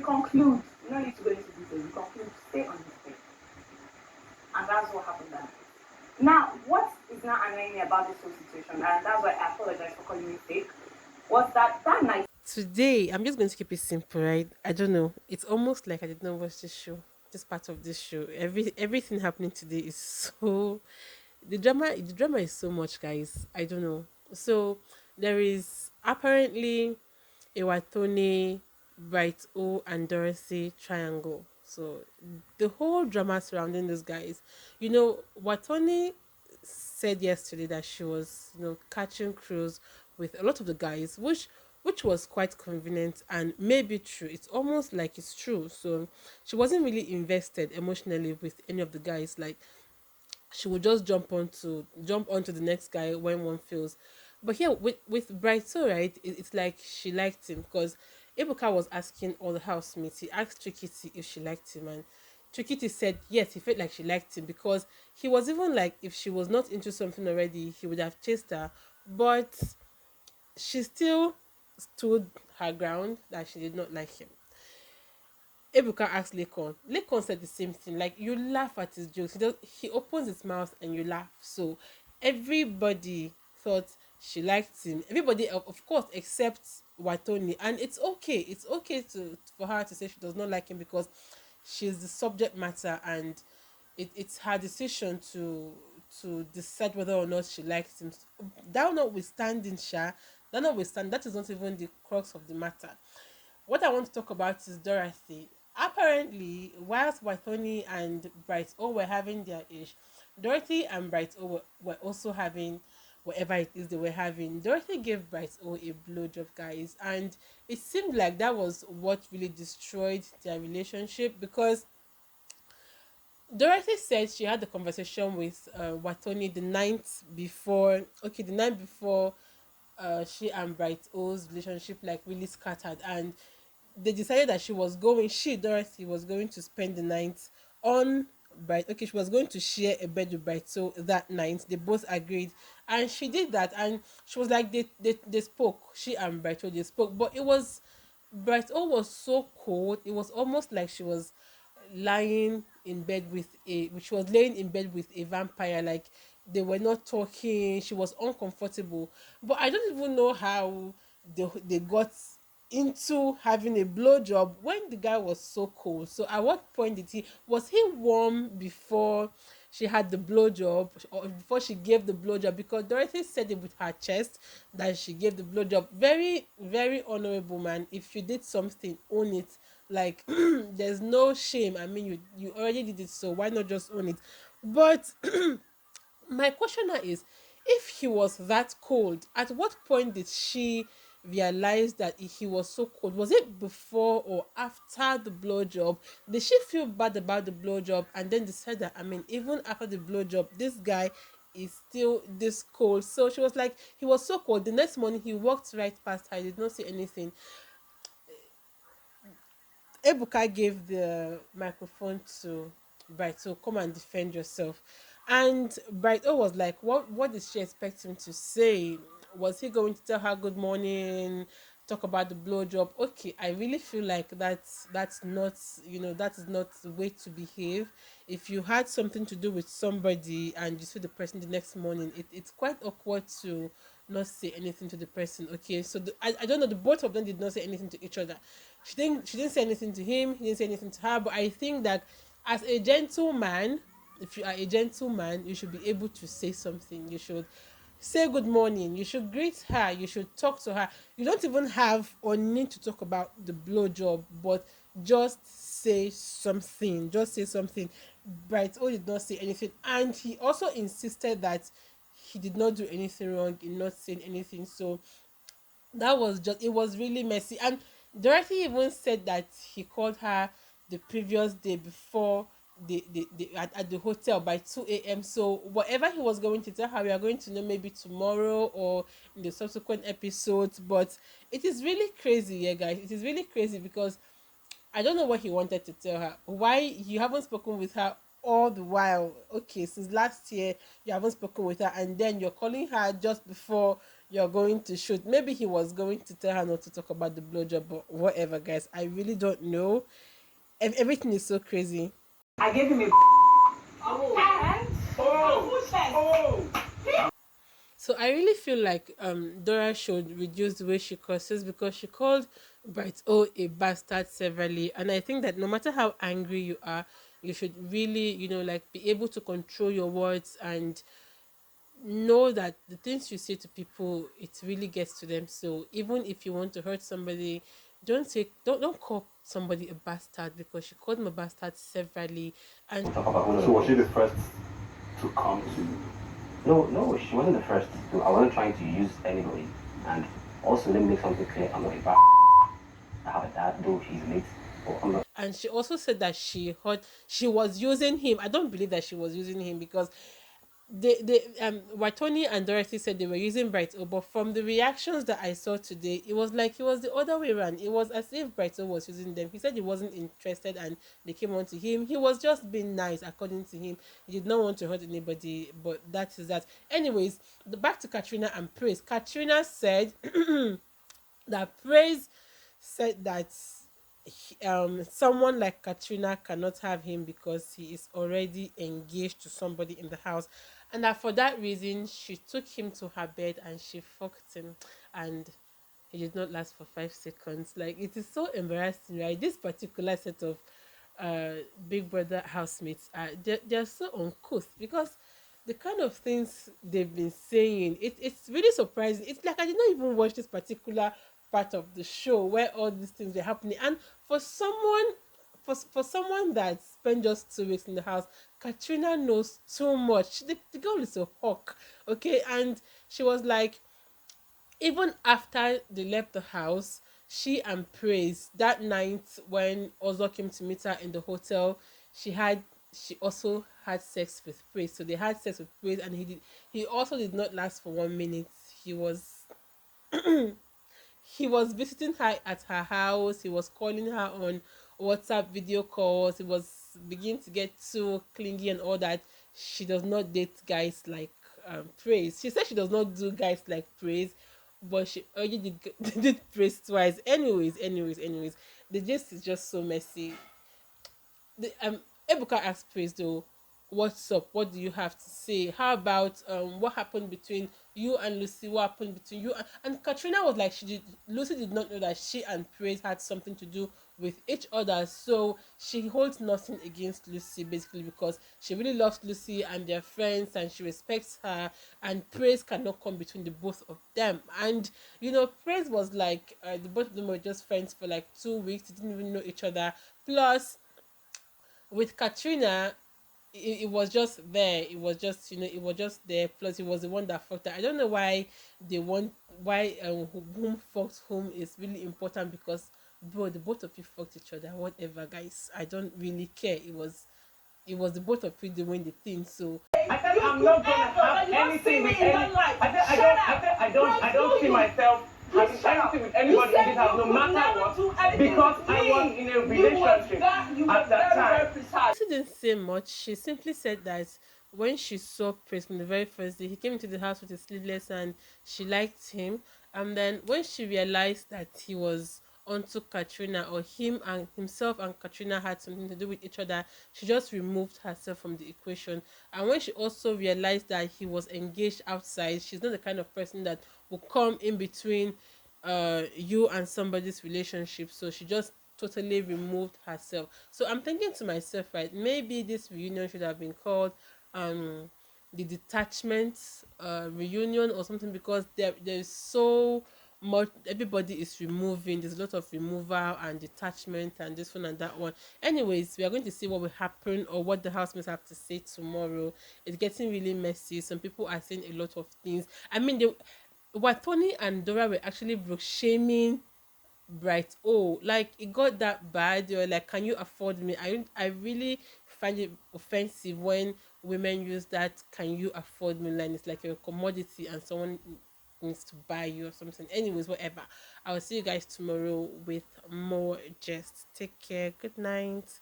conclude, you don't need to go into detail, you conclude, stay on his bed. And that's what happened that night. Now, what is now annoying me about this whole situation, and that's why I apologize for calling it fake, was that that night. Today, I'm just going to keep it simple, right? I don't know. It's almost like I did not watch this show. This part of this show. Everything happening today is so the drama is so much, guys. I don't know. So there is apparently a Wathoni, Brighto, and Dorothy triangle. So the whole drama surrounding those guys. Wathoni said yesterday that she was, catching cruise with a lot of the guys, which was quite convenient and maybe true. It's almost like it's true. So she wasn't really invested emotionally with any of the guys. Like she would just jump onto the next guy when one feels. But here with Brighto, right, it's like she liked him because Ebuka was asking all the housemates. He asked Trikiti if she liked him, and Trikiti said yes, he felt like she liked him because he was even like if she was not into something already, he would have chased her. But she still stood her ground that she did not like him. Ebuka asked Lekon. Lekon said the same thing. Like you laugh at his jokes. He opens his mouth and you laugh. So everybody thought she liked him. Everybody, of course, except Watoni. And it's okay. It's okay for her to say she does not like him because she's the subject matter and it's her decision to decide whether or not she likes him. That notwithstanding, that is not even the crux of the matter. What I want to talk about is Dorothy. Apparently, whilst Wathoni and Bright O were having their ish, Dorothy and Bright O were also having whatever it is they were having. Dorothy gave Bright O a blowjob, guys, and it seemed like that was what really destroyed their relationship because Dorothy said she had a conversation with Wathoni the night before. Okay, the night before she and Bright O's relationship like really scattered, and they decided that Dorothy was going to spend the night on Bright. Okay, she was going to share a bed with Bright. So that night they both agreed, and she did that. And she was like, they spoke. She and Bright they spoke, but it was Bright was so cold. It was almost like she was she was laying in bed with a vampire. Like they were not talking. She was uncomfortable. But I don't even know how they got into having a blowjob when the guy was so cold. So at what point was he warm before she had the blowjob or before she gave the blowjob? Because Dorothy said it with her chest that she gave the blowjob. Very, very honorable, man. If you did something, own it. Like there's no shame. I mean, you already did it, so why not just own it? But my question now is, if he was that cold, at what point did she realize that he was so cold? Was it before or after the blowjob? Did she feel bad about the blowjob and then decide that, I mean, even after the blowjob, this guy is still this cold? So she was like, he was so cold. The next morning, he walked right past her. He did not say anything. Ebuka gave the microphone to Bright, so come and defend yourself. And Bright was like, what did she expect him to say? Was he going to tell her good morning, talk about the blowjob? Okay, I really feel like that's not, that is not the way to behave. If you had something to do with somebody and you see the person the next morning, it's quite awkward to not say anything to the person. Okay, so I don't know, the both of them did not say anything to each other. She didn't say anything to him, he didn't say anything to her. But I think that as a gentleman, if you are a gentleman, you should be able to say something. You should say good morning, you should greet her, you should talk to her. You don't even have or need to talk about the blowjob, but just say something. Just say something. Bright O did not say anything, and he also insisted that he did not do anything wrong in not saying anything. So that was just, it was really messy. And Dorothy even said that he called her the previous day before at the hotel by 2 a.m. So whatever he was going to tell her, we are going to know maybe tomorrow or in the subsequent episodes. But it is really crazy, yeah, guys. It is really crazy because I don't know what he wanted to tell her. Why you haven't spoken with her all the while? Okay, since last year you haven't spoken with her, and then you're calling her just before you're going to shoot. Maybe he was going to tell her not to talk about the blowjob, but whatever, guys. I really don't know. Everything is so crazy. I gave him a and So I really feel like Dora should reduce the way she curses because she called Brighto a bastard severally, and I think that no matter how angry you are, you should really, like be able to control your words and know that the things you say to people, it really gets to them. So even if you want to hurt somebody, don't call somebody a bastard because she called him a bastard severally. And Talk about so was she the first to come to? No, no, she wasn't the first to. I wasn't trying to use anybody. And also, let me make something clear. I'm not a bad. I have a dad, though he's late. But I'm not. and she also said that she was using him. I don't believe that she was using him because Wathoni and Dorothy said they were using Brighto, but from the reactions that I saw today, it was like it was the other way around. It was as if Brighto was using them. He said he wasn't interested and they came on to him. He was just being nice, according to him. He did not want to hurt anybody, but that is that. Anyways, back to KA3NA and Praise. KA3NA said that Praise said that someone like KA3NA cannot have him because he is already engaged to somebody in the house, and that for that reason she took him to her bed and she fucked him, and he did not last for 5 seconds. Like, it is so embarrassing, right? This particular set of Big Brother housemates are they're so uncouth because the kind of things they've been saying, it's really surprising. It's like I did not even watch this particular part of the show where all these things were happening. And for someone that spent just 2 weeks in the house, KA3NA knows too much. The girl is a hawk, okay? And she was like, even after they left the house, she and Praise, that night when Ozo came to meet her in the hotel, she also had sex with Praise. So they had sex with Praise, and he also did not last for 1 minute. He was visiting her at her house. He was calling her on WhatsApp video calls. He was beginning to get too clingy and all that. She does not date guys like Praise. She said she does not do guys like Praise, but she already did Praise twice. Anyways, the gist is just so messy. Ebuka asked Praise though, what's up? What do you have to say? How about what happened between you and Lucy? What happened between you and KA3NA was like Lucy did not know that she and Praise had something to do with each other. So she holds nothing against Lucy basically because she really loves Lucy and their friends and she respects her, and Praise cannot come between the both of them. And Praise was like the both of them were just friends for like 2 weeks, they didn't even know each other. Plus with KA3NA, it was just there. It was just it was just there. Plus, it was the one that fucked her. I don't know why they want why whom fucked whom is really important because bro, the both of you fucked each other. Whatever, guys. I don't really care. It was the both of you doing the thing. So I said I'm not gonna have anything with any. I don't see myself having anything with anybody in this house, no matter what, because I was in a relationship at that time. she didn't say much. She simply said that when she saw Prince from the very first day, he came into the house with a sleeveless and she liked him. And then when she realized that he was onto KA3NA, or himself and KA3NA had something to do with each other, she just removed herself from the equation. And when she also realized that he was engaged outside, she's not the kind of person that will come in between you and somebody's relationship. So she just totally removed herself. So I'm thinking to myself, right, maybe this reunion should have been called um the detachment reunion or something, because there's so much, everybody is removing, there's a lot of removal and detachment and this one and that one. Anyways, we are going to see what will happen or what the housemates have to say tomorrow. It's getting really messy. Some people are saying a lot of things. I mean, Wathoni and Dora were actually broke shaming Bright. Oh, like it got that bad. They were like, "Can you afford me?" I really find it offensive when women use that "Can you afford me?" line. It's like a commodity and someone needs to buy you or something. Anyways, whatever. I will see you guys tomorrow with more. Just take care. Good night.